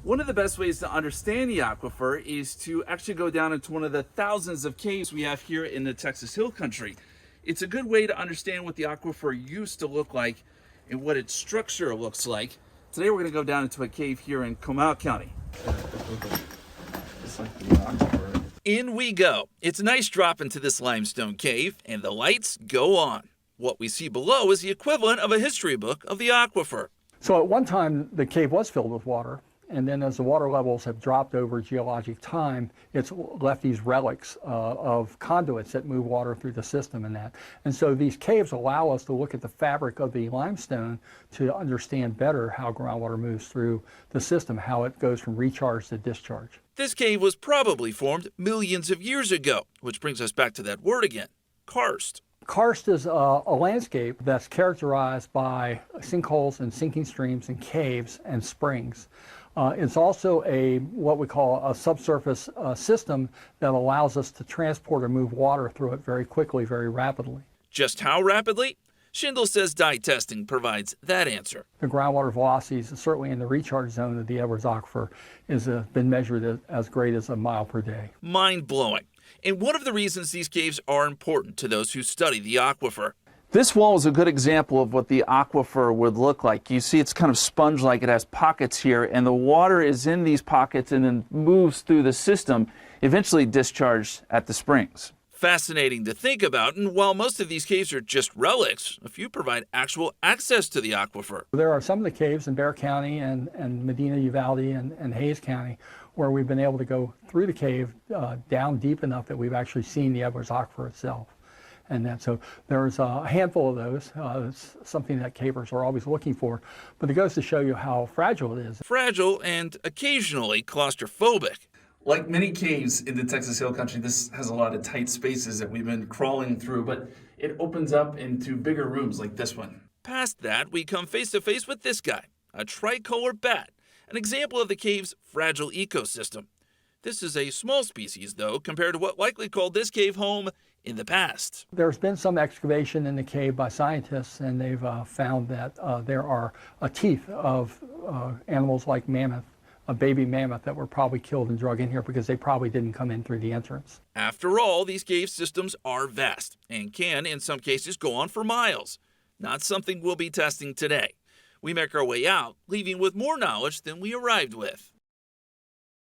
One of the best ways to understand the aquifer is to actually go down into one of the thousands of caves we have here in the Texas Hill Country. It's a good way to understand what the aquifer used to look like and what its structure looks like. Today we're going to go down into a cave here in Comal County. In we go. It's a nice drop into this limestone cave, and the lights go on. What we see below is the equivalent of a history book of the aquifer. So at one time, the cave was filled with water, and then as the water levels have dropped over geologic time, it's left these relics of conduits that move water through the system and that. And so these caves allow us to look at the fabric of the limestone to understand better how groundwater moves through the system, how it goes from recharge to discharge. This cave was probably formed millions of years ago, which brings us back to that word again, karst. Karst is a landscape that's characterized by sinkholes and sinking streams and caves and springs. It's also what we call a subsurface system that allows us to transport or move water through it very quickly, very rapidly. Just how rapidly? Schindel says dye testing provides that answer. The groundwater velocities, certainly in the recharge zone of the Edwards Aquifer, has been measured as great as a mile per day. Mind-blowing. And one of the reasons these caves are important to those who study the aquifer. This wall is a good example of what the aquifer would look like. You see it's kind of sponge-like. It has pockets here, and the water is in these pockets and then moves through the system, eventually discharged at the springs. Fascinating to think about, and while most of these caves are just relics, a few provide actual access to the aquifer. There are some of the caves in Bexar County and Medina, Uvalde, and Hayes County where we've been able to go through the cave down deep enough that we've actually seen the Edwards Aquifer itself. And so there's a handful of those. It's something that cavers are always looking for, but it goes to show you how fragile it is. Fragile and occasionally claustrophobic. Like many caves in the Texas Hill Country, this has a lot of tight spaces that we've been crawling through, but it opens up into bigger rooms like this one. Past that, we come face to face with this guy, a tricolor bat, an example of the cave's fragile ecosystem. This is a small species, though, compared to what likely called this cave home in the past. There's been some excavation in the cave by scientists, and they've found that there are teeth of animals like mammoth, a baby mammoth, that were probably killed and drug in here because they probably didn't come in through the entrance. After all, these cave systems are vast and can, in some cases, go on for miles. Not something we'll be testing today. We make our way out, leaving with more knowledge than we arrived with.